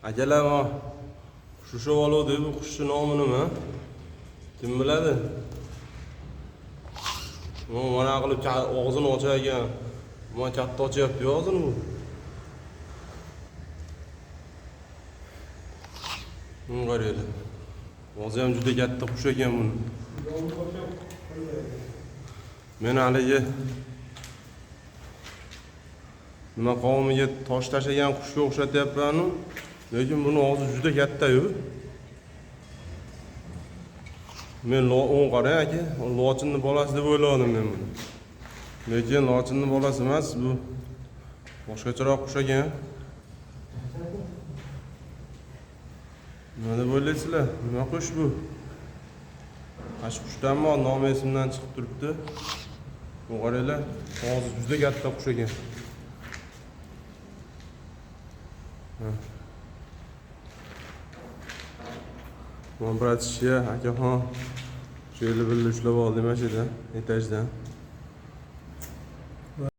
Akalar, qush oluvdi, bu qushni nomi nima? Kim biladi? Mana qilib og'zini ochar ekan. Mana katta ochyapti og'zini bu. Qaranglar. Og'zi ham juda katta qush ekan buni. Men haligi nima qavmiga tosh tashlagan qushga o'xshatyapman, lekin buni og'zi juda katta-yu. Men qarang aka, lochinning bolasi deb o'yladim men buni. Lekin lochinning bolasi emas, bu boshqacharoq qush ekan. Nima deb o'ylaysizlar? Nima qush bu? Qash qushdanmi, nomi esimdan chiqib turibdi. Bu qaranglar, og'zi juda katta qush ekan. Mon bratishga akaxon shu yerda birga ushlab oldim mana shu yerda, etajdan.